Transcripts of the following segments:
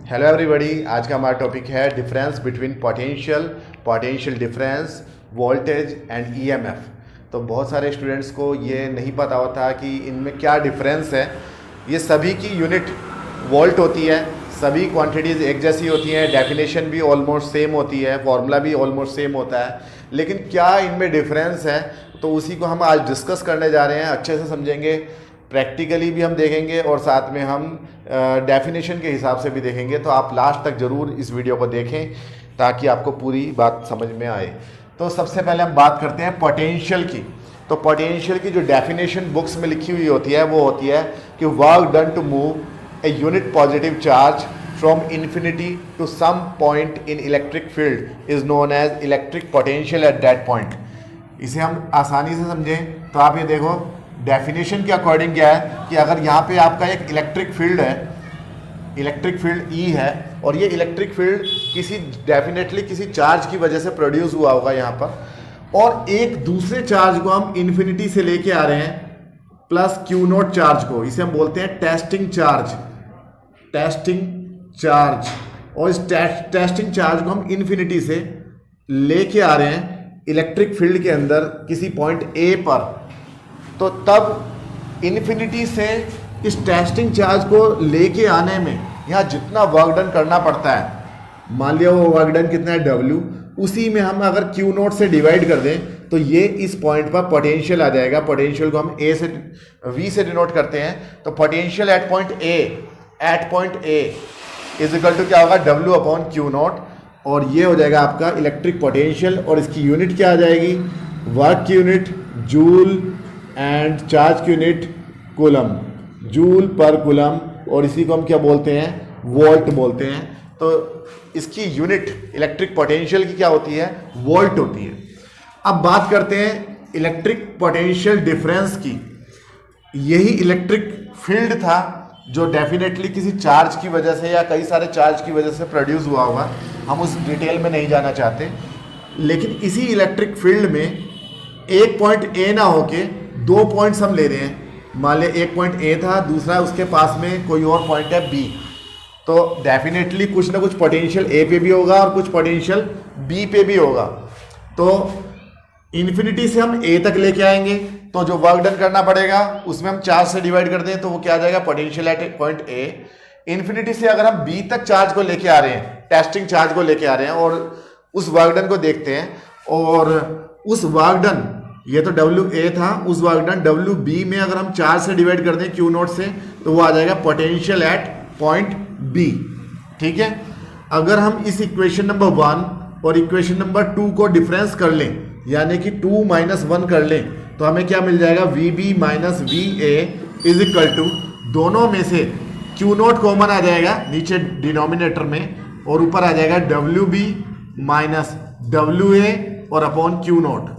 Hello everybody, आज का हमारा टॉपिक है difference between potential difference, voltage and EMF. तो बहुत सारे स्टूडेंट्स को ये नहीं पता होता कि इनमें क्या डिफरेंस है। ये सभी की यूनिट वोल्ट होती है, सभी क्वांटिटीज़ एक जैसी होती हैं, डेफिनेशन भी ऑलमोस्ट सेम होती है, फॉर्मूला भी ऑलमोस्ट सेम होता है, लेकिन क्या इनमें डिफरेंस है तो उसी को हम आज डिस्कस करने जा रहे हैं। अच्छे से समझेंगे, प्रैक्टिकली भी हम देखेंगे और साथ में हम डेफिनेशन के हिसाब से भी देखेंगे। तो आप लास्ट तक ज़रूर इस वीडियो को देखें ताकि आपको पूरी बात समझ में आए। तो सबसे पहले हम बात करते हैं पोटेंशियल की। तो पोटेंशियल की जो डेफिनेशन बुक्स में लिखी हुई होती है वो होती है कि work done to move a unit positive charge from infinity to some point in electric field is known as electric potential at that point. इसे हम आसानी से समझें तो आप ये देखो, डेफिनेशन के अकॉर्डिंग क्या है कि अगर यहाँ पे आपका एक इलेक्ट्रिक फील्ड है, इलेक्ट्रिक फील्ड ई है, और ये इलेक्ट्रिक फील्ड डेफिनेटली किसी चार्ज की वजह से प्रोड्यूस हुआ होगा यहाँ पर, और एक दूसरे चार्ज को हम इन्फिनिटी से लेके आ रहे हैं प्लस क्यू नॉट चार्ज को, इसे हम बोलते हैं टेस्टिंग चार्ज। और इस टेस्टिंग चार्ज को हम इन्फिनिटी से लेके आ रहे हैं इलेक्ट्रिक फील्ड के अंदर किसी पॉइंट ए पर। तो तब इन्फिनिटी से इस टेस्टिंग चार्ज को लेके आने में यहाँ जितना वर्क डन करना पड़ता है, मान लिया वो वर्क डन कितना है W, उसी में हम अगर Q नोट से डिवाइड कर दें तो ये इस पॉइंट पर पोटेंशियल आ जाएगा। पोटेंशियल को हम V से डिनोट करते हैं। तो potential at point A is equal to क्या होगा, W अपॉन Q नोट, और ये हो जाएगा आपका इलेक्ट्रिक पोटेंशियल। और इसकी यूनिट क्या आ जाएगी, वर्क की यूनिट जूल एंड चार्ज की यूनिट कूलम, जूल पर कूलम, और इसी को हम क्या बोलते हैं, वोल्ट बोलते हैं। तो इसकी यूनिट इलेक्ट्रिक पोटेंशियल की क्या होती है, वोल्ट होती है। अब बात करते हैं इलेक्ट्रिक पोटेंशियल डिफरेंस की। यही इलेक्ट्रिक फील्ड था जो डेफिनेटली किसी चार्ज की वजह से या कई सारे चार्ज की वजह से प्रोड्यूस हुआ होगा, हम उस डिटेल में नहीं जाना चाहते। लेकिन इसी इलेक्ट्रिक फील्ड में एक पॉइंट ए ना होके दो पॉइंट्स हम ले रहे हैं। मान ले एक पॉइंट ए था, दूसरा उसके पास में कोई और पॉइंट है बी, तो डेफिनेटली कुछ ना कुछ पोटेंशियल ए पे भी होगा और कुछ पोटेंशियल बी पे भी होगा। तो इन्फिनिटी से हम ए तक लेके आएंगे तो जो वर्क डन करना पड़ेगा उसमें हम चार्ज से डिवाइड कर दें तो वो क्या आ जाएगा, potential at point A. Infinity से अगर हम बी तक चार्ज को लेके आ रहे हैं, टेस्टिंग चार्ज को लेके आ रहे हैं, और उस वर्क डन को देखते हैं, और उस वर्क डन, ये तो WA था, उस वर्क डन WB में अगर हम चार्ज से डिवाइड कर दें Q नोट से तो वो आ जाएगा पोटेंशियल एट पॉइंट B। ठीक है, अगर हम इस इक्वेशन नंबर 1 और इक्वेशन नंबर 2 को डिफरेंस कर लें, यानी कि 2 माइनस 1 कर लें, तो हमें क्या मिल जाएगा, VB minus VA is equal to, दोनों में से Q नोट कॉमन आ जाएगा नीचे डिनोमिनेटर में, और ऊपर आ जाएगा WB माइनस WA और अपॉन Q नोट।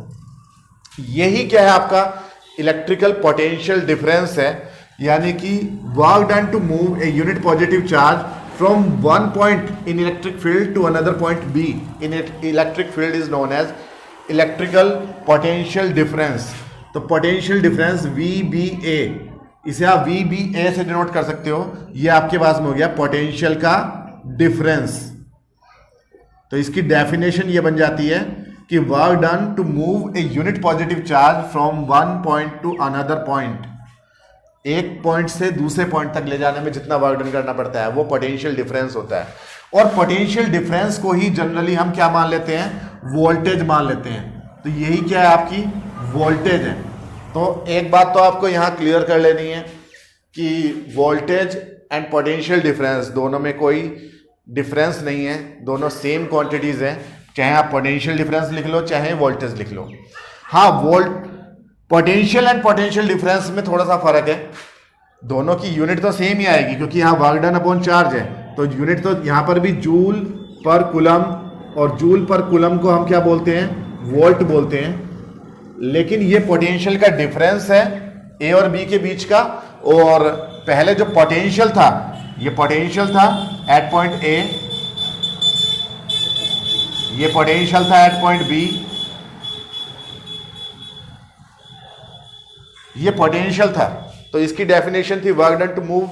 यही क्या है, आपका इलेक्ट्रिकल पोटेंशियल डिफरेंस है। यानी कि work done to move a unit positive charge from one point in electric field to another point B in electric field is known as electrical potential difference. तो potential difference VBA, इसे आप VBA से denote कर सकते हो। ये आपके पास में हो गया पोटेंशियल का डिफरेंस। तो इसकी डेफिनेशन ये बन जाती है कि work done to move a unit positive charge from one point to another point, एक पॉइंट से दूसरे पॉइंट तक ले जाने में जितना वर्क डन करना पड़ता है वो पोटेंशियल डिफरेंस होता है। और पोटेंशियल डिफरेंस को ही जनरली हम क्या मान लेते हैं, वोल्टेज मान लेते हैं। तो यही क्या है, आपकी वोल्टेज है। तो एक बात तो आपको यहाँ क्लियर कर लेनी है कि वोल्टेज एंड पोटेंशियल डिफरेंस दोनों में कोई डिफरेंस नहीं है, दोनों सेम क्वांटिटीज हैं, चाहे आप पोटेंशियल डिफरेंस लिख लो चाहे वोल्टेज लिख लो। हाँ, पोटेंशियल एंड पोटेंशियल डिफरेंस में थोड़ा सा फर्क है, दोनों की यूनिट तो सेम ही आएगी क्योंकि यहाँ वर्क डन अपॉन चार्ज है, तो यूनिट तो यहाँ पर भी जूल पर कूलम, और जूल पर कूलम को हम क्या बोलते हैं, वोल्ट बोलते हैं। लेकिन ये पोटेंशियल का डिफरेंस है ए और बी के बीच का, और पहले जो पोटेंशियल था, ये पोटेंशियल था एट पॉइंट ए, ये पोटेंशियल था एट पॉइंट बी, ये पोटेंशियल था। तो इसकी डेफिनेशन थी work done to move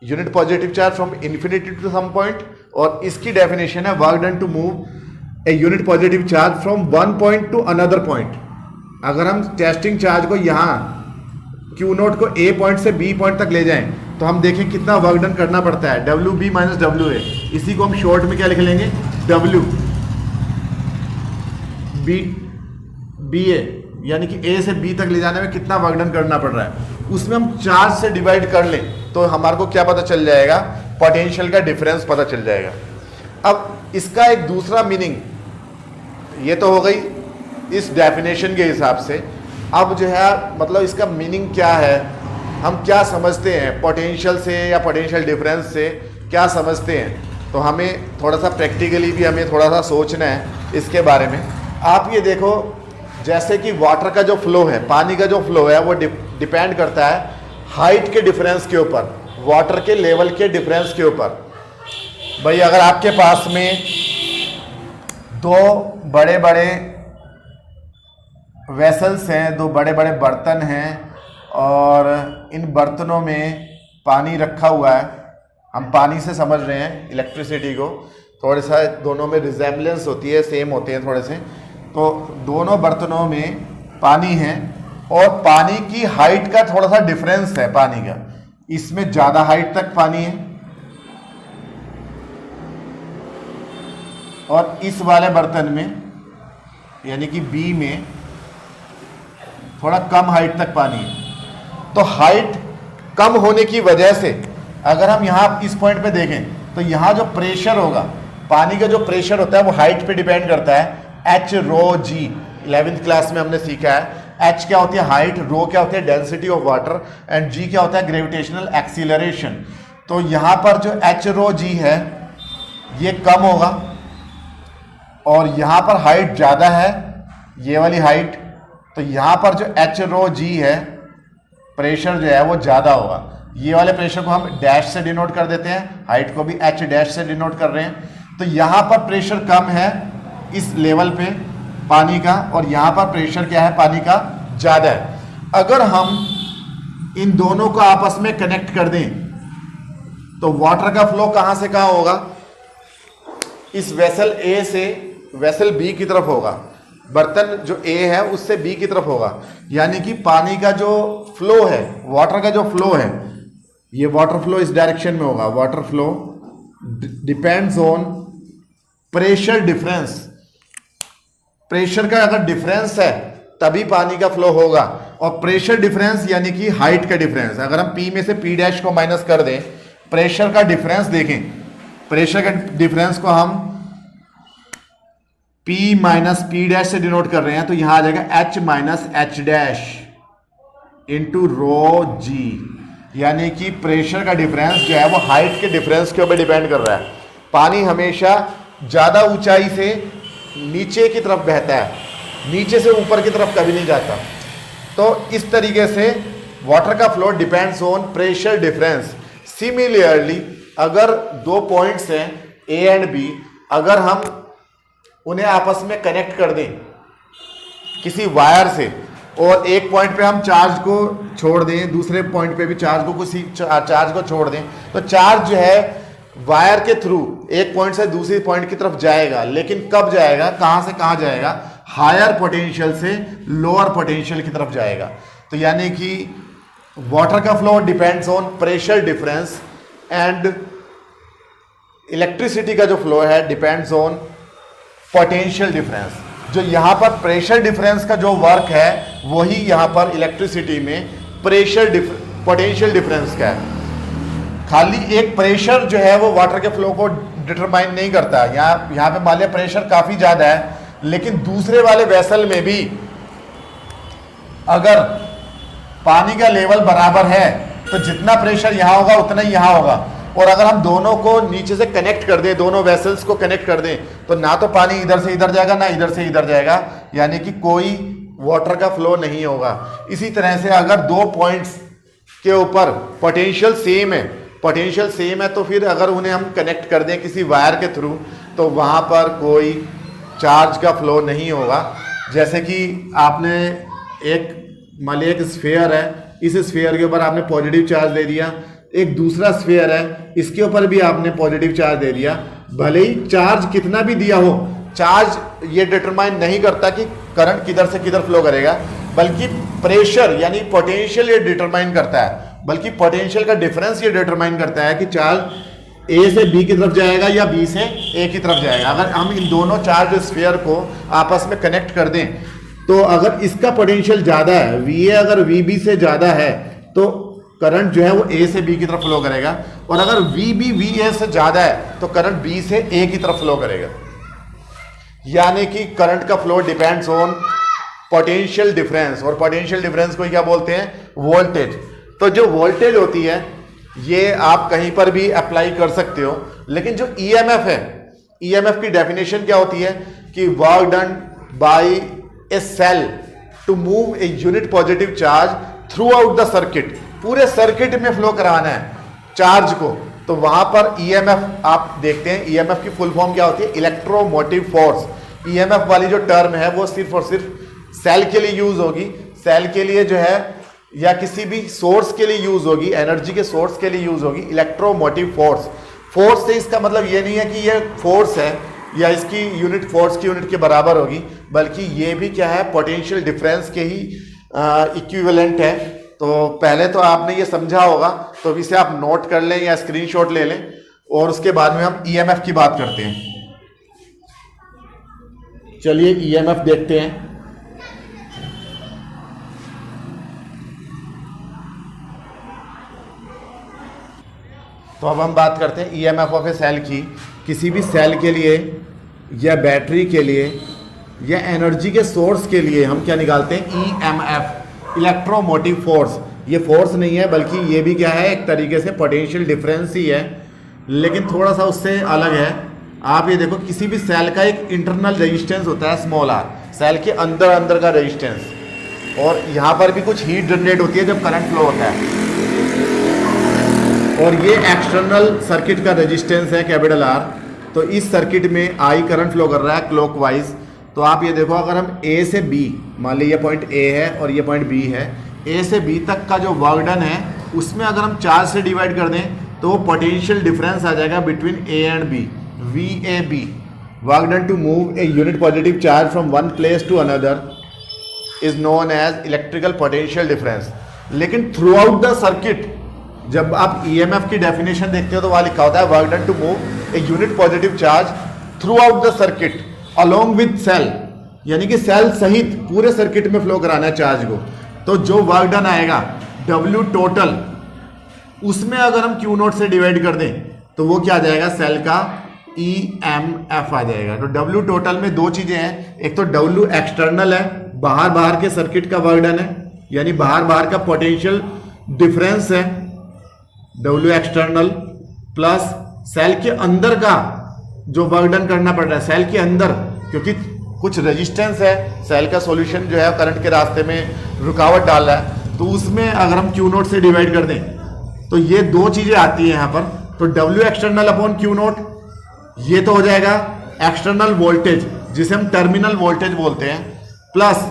unit positive charge from infinity to some point, और इसकी डेफिनेशन है work done to move a unit positive charge from one point to another point. अगर हम टेस्टिंग चार्ज को यहाँ Q नोट को A point से B point तक ले जाएं तो हम देखें कितना वर्क डन करना पड़ता है, WB माइनस WA। इसी को हम शॉर्ट में क्या लिख लेंगे, BA, यानी कि A से B तक ले जाने में कितना वर्क डन करना पड़ रहा है, उसमें हम चार्ज से डिवाइड कर लें तो हमारे को क्या पता चल जाएगा, पोटेंशियल का डिफरेंस पता चल जाएगा। अब इसका एक दूसरा मीनिंग, ये तो हो गई इस डेफिनेशन के हिसाब से। अब जो है मतलब इसका मीनिंग क्या है, हम क्या समझते हैं पोटेंशियल से या पोटेंशियल डिफरेंस से क्या समझते हैं, तो हमें थोड़ा सा प्रैक्टिकली भी हमें थोड़ा सा सोचना है इसके बारे में। आप ये देखो, जैसे कि वाटर का जो फ्लो है, पानी का जो फ्लो है वो डिपेंड करता है हाइट के डिफरेंस के ऊपर, वाटर के लेवल के डिफरेंस के ऊपर। भाई अगर आपके पास में दो बड़े बड़े वेसल्स हैं, दो बड़े बड़े बर्तन हैं, और इन बर्तनों में पानी रखा हुआ है, हम पानी से समझ रहे हैं इलेक्ट्रिसिटी को, थोड़ा सा दोनों में रिजेम्बलेंस होती है, सेम होते हैं थोड़े से। तो दोनों बर्तनों में पानी है और पानी की हाइट का थोड़ा सा डिफरेंस है पानी का, इसमें ज़्यादा हाइट तक पानी है और इस वाले बर्तन में यानी कि बी में थोड़ा कम हाइट तक पानी है। तो हाइट कम होने की वजह से अगर हम यहाँ इस पॉइंट पे देखें तो यहाँ जो प्रेशर होगा, पानी का जो प्रेशर होता है वो हाइट पे डिपेंड करता है, एच रो जी। 11th क्लास में हमने सीखा है एच क्या होती है हाइट, रो क्या होती है डेंसिटी ऑफ वाटर, एंड जी क्या होता है ग्रेविटेशनल एक्सीलरेशन। तो यहाँ पर जो एच रो जी है ये कम होगा और यहाँ पर हाइट ज़्यादा है, ये वाली हाइट, तो यहाँ पर जो एच रो जी है प्रेशर जो है वो ज़्यादा होगा। ये वाले प्रेशर को हम डैश से डिनोट कर देते हैं, हाइट को भी एच डैश से डिनोट कर रहे हैं। तो यहाँ पर प्रेशर कम है इस लेवल पे पानी का, और यहाँ पर प्रेशर क्या है पानी का ज़्यादा है। अगर हम इन दोनों को आपस में कनेक्ट कर दें तो वाटर का फ्लो कहाँ से कहाँ होगा, इस वेसल ए से वेसल बी की तरफ होगा, बर्तन जो ए है उससे बी की तरफ होगा। यानी कि पानी का जो फ्लो है, वाटर का जो फ्लो है, ये वाटर फ्लो इस डायरेक्शन में होगा। Water flow depends on pressure difference. Pressure का अगर डिफरेंस है तभी पानी का फ्लो होगा, और प्रेशर डिफरेंस यानी कि हाइट का डिफरेंस। अगर हम P में से P डैश को माइनस कर दें, प्रेशर का डिफरेंस देखें, प्रेशर का डिफरेंस को हम P माइनस P डैश से डिनोट कर रहे हैं, तो यहां आ जाएगा H minus H dash into rho g. यानी कि प्रेशर का डिफरेंस जो है वो हाइट के डिफरेंस के ऊपर डिपेंड कर रहा है। पानी हमेशा ज़्यादा ऊंचाई से नीचे की तरफ बहता है, नीचे से ऊपर की तरफ कभी नहीं जाता। तो इस तरीके से वाटर का flow depends on pressure difference. Similarly अगर दो पॉइंट्स हैं ए एंड बी, अगर हम उन्हें आपस में कनेक्ट कर दें किसी वायर से, और एक पॉइंट पे हम चार्ज को छोड़ दें, दूसरे पॉइंट पे भी चार्ज को किसी चार्ज को छोड़ दें, तो चार्ज जो है वायर के थ्रू एक पॉइंट से दूसरी पॉइंट की तरफ जाएगा। लेकिन कब जाएगा, कहां से कहां जाएगा, हायर पोटेंशियल से लोअर पोटेंशियल की तरफ जाएगा। तो यानी कि वाटर का flow depends on pressure difference, and electricity का जो फ्लो है डिपेंड्स ऑन पोटेंशियल डिफरेंस। जो यहाँ पर प्रेशर डिफरेंस का जो वर्क है वही यहाँ पर इलेक्ट्रिसिटी में पोटेंशियल डिफरेंस का है। खाली एक प्रेशर जो है वो वाटर के फ्लो को डिटरमाइन नहीं करता। यहाँ पे मान लिया प्रेशर काफ़ी ज़्यादा है, लेकिन दूसरे वाले वेसल में भी अगर पानी का लेवल बराबर है तो जितना प्रेशर यहाँ होगा उतना ही यहाँ होगा। और अगर हम दोनों को नीचे से कनेक्ट कर दें, दोनों वेसल्स को कनेक्ट कर दें, तो ना तो पानी इधर से इधर जाएगा ना इधर से इधर जाएगा, यानी कि कोई वाटर का फ्लो नहीं होगा। इसी तरह से अगर दो पॉइंट्स के ऊपर पोटेंशियल सेम है तो फिर अगर उन्हें हम कनेक्ट कर दें किसी वायर के थ्रू, तो वहाँ पर कोई चार्ज का फ्लो नहीं होगा। जैसे कि आपने एक मान लिया एक स्फीयर है, इस स्फीयर के ऊपर आपने पॉजिटिव चार्ज दे दिया, एक दूसरा स्फीयर है, इसके ऊपर भी आपने पॉजिटिव चार्ज दे दिया, भले ही चार्ज कितना भी दिया हो, चार्ज ये डिटरमाइन नहीं करता कि करंट किधर से किधर फ्लो करेगा, बल्कि प्रेशर यानी पोटेंशियल ये डिटरमाइन करता है, बल्कि पोटेंशियल का डिफरेंस ये डिटरमाइन करता है कि चार्ज ए से बी की तरफ जाएगा या बी से ए की तरफ जाएगा। अगर हम इन दोनों चार्ज स्फीयर को आपस में कनेक्ट कर दें, तो अगर इसका पोटेंशियल ज़्यादा है, वी ए अगर वी बी से ज़्यादा है, तो करंट जो है वो ए से बी की तरफ फ्लो करेगा, और अगर वी बी वी ए से ज़्यादा है तो करंट बी से ए की तरफ फ्लो करेगा। यानी कि करंट का flow depends on potential difference, और पोटेंशियल डिफरेंस को क्या बोलते हैं? वोल्टेज। तो जो वोल्टेज होती है ये आप कहीं पर भी अप्लाई कर सकते हो, लेकिन जो ईएमएफ है, ईएमएफ की डेफिनेशन क्या होती है कि work done by a cell to move a unit positive charge throughout the circuit, पूरे सर्किट में फ्लो कराना है चार्ज को। तो वहां पर ईएमएफ आप देखते हैं, ईएमएफ की फुल फॉर्म क्या होती है? Electromotive force. ईएमएफ वाली जो टर्म है वो सिर्फ और सिर्फ सेल के लिए यूज होगी, सेल के लिए जो है या किसी भी सोर्स के लिए यूज होगी, एनर्जी के सोर्स के लिए यूज होगी इलेक्ट्रोमोटिव फोर्स। फोर्स से इसका मतलब ये नहीं है कि ये फोर्स है या इसकी यूनिट फोर्स की यूनिट के बराबर होगी, बल्कि ये भी क्या है? पोटेंशियल डिफरेंस के ही इक्विवेलेंट है। तो पहले तो आपने ये समझा होगा, तो इसे आप नोट कर लें या स्क्रीनशॉट ले लें, और उसके बाद में हम ईएमएफ की बात करते हैं। चलिए ईएमएफ देखते हैं। तो अब हम बात करते हैं ईएमएफ ऑफ ए सेल की। किसी भी सेल के लिए या बैटरी के लिए या एनर्जी के सोर्स के लिए हम क्या निकालते हैं? EMF, electromotive force. ये फोर्स नहीं है, बल्कि ये भी क्या है? एक तरीके से पोटेंशियल डिफरेंस ही है, लेकिन थोड़ा सा उससे अलग है। आप ये देखो, किसी भी सेल का एक इंटरनल रेजिस्टेंस होता है स्मॉल आर, सेल के अंदर अंदर का रेजिस्टेंस, और यहाँ पर भी कुछ हीट जनरेट होती है जब करंट फ्लो होता है, और ये एक्सटर्नल सर्किट का रेजिस्टेंस है कैपिटल आर। तो इस सर्किट में आई करंट फ्लो कर रहा है क्लॉकवाइज। तो आप ये देखो, अगर हम ए से बी, मान लीजिए ये पॉइंट ए है और ये पॉइंट बी है, ए से बी तक का जो वर्क डन है उसमें अगर हम चार्ज से डिवाइड कर दें तो पोटेंशियल डिफरेंस आ जाएगा between A and B, V A B. Work done to move a unit positive charge from one place to another is known as electrical potential difference. लेकिन थ्रू आउट द सर्किट, जब आप EMF की definition देखते हो तो वहां लिखा होता है work done to move a unit positive charge throughout the circuit along with cell, यानी कि सेल सहित पूरे सर्किट में फ्लो कराना है चार्ज को। तो जो वर्क डन आएगा W टोटल, उसमें अगर हम Q नोट से डिवाइड कर दें तो वो क्या आ जाएगा? सेल का EMF आ जाएगा। तो W टोटल में दो चीजें हैं, एक तो W एक्सटर्नल है, बाहर बाहर के सर्किट का वर्क डन है, यानी बाहर बाहर का पोटेंशियल डिफरेंस है W एक्सटर्नल, प्लस सेल के अंदर का जो वर्क डन करना पड़ रहा है सेल के अंदर, क्योंकि कुछ रेजिस्टेंस है, सेल का सॉल्यूशन जो है करंट के रास्ते में रुकावट डाल रहा है, तो उसमें अगर हम Q नोट से डिवाइड कर दें तो ये दो चीजें आती हैं यहाँ पर। तो W external upon Q note, ये तो हो जाएगा एक्सटर्नल वोल्टेज जिसे हम टर्मिनल वोल्टेज बोलते हैं, plus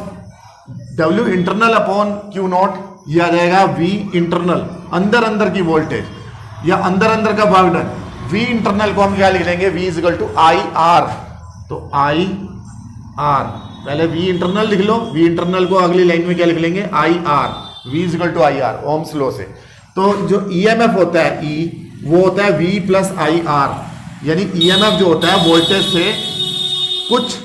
W internal upon Q note, ये आ जाएगा V इंटरनल, अंदर अंदर की वोल्टेज या अंदर अंदर का वर्क डन। V इंटरनल को हम क्या लिख लेंगे? V is equal to I R. तो आई आर, पहले V इंटरनल लिख लो, V इंटरनल को अगली लाइन में क्या लिख लेंगे? I R. V is equal to I R, ohm's law से। तो जो ईएमएफ होता है E, वो होता है V प्लस आई आर, यानी ईएमएफ जो होता है वोल्टेज से कुछ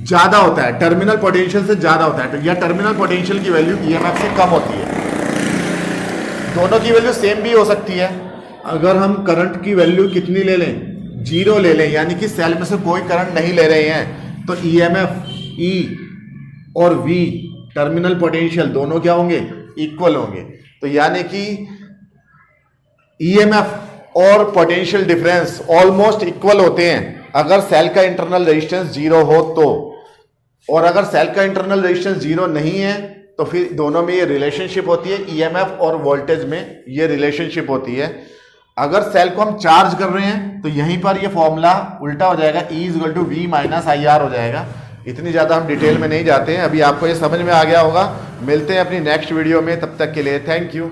ज्यादा होता है, टर्मिनल पोटेंशियल से ज्यादा होता है, या टर्मिनल पोटेंशियल की वैल्यू ईएमएफ से कम होती है। दोनों की वैल्यू सेम भी हो सकती है। अगर हम करंट की वैल्यू कितनी ले लें? 0 ले लें, यानी कि सेल में से कोई करंट नहीं ले रहे हैं, तो ईएमएफ E और V टर्मिनल पोटेंशियल दोनों क्या होंगे? इक्वल होंगे। तो यानी कि ईएमएफ और पोटेंशियल डिफरेंस ऑलमोस्ट इक्वल होते हैं अगर सेल का इंटरनल रेजिस्टेंस 0 हो तो, और अगर सेल का इंटरनल रेजिस्टेंस 0 नहीं है तो फिर दोनों में ये रिलेशनशिप होती है, ईएमएफ और वोल्टेज में ये रिलेशनशिप होती है। अगर सेल को हम चार्ज कर रहे हैं तो यहीं पर ये फॉर्मूला उल्टा हो जाएगा, E is equal to V minus I R हो जाएगा। इतनी ज़्यादा हम डिटेल में नहीं जाते हैं, अभी आपको ये समझ में आ गया होगा। मिलते हैं अपनी नेक्स्ट वीडियो में, तब तक के लिए थैंक यू।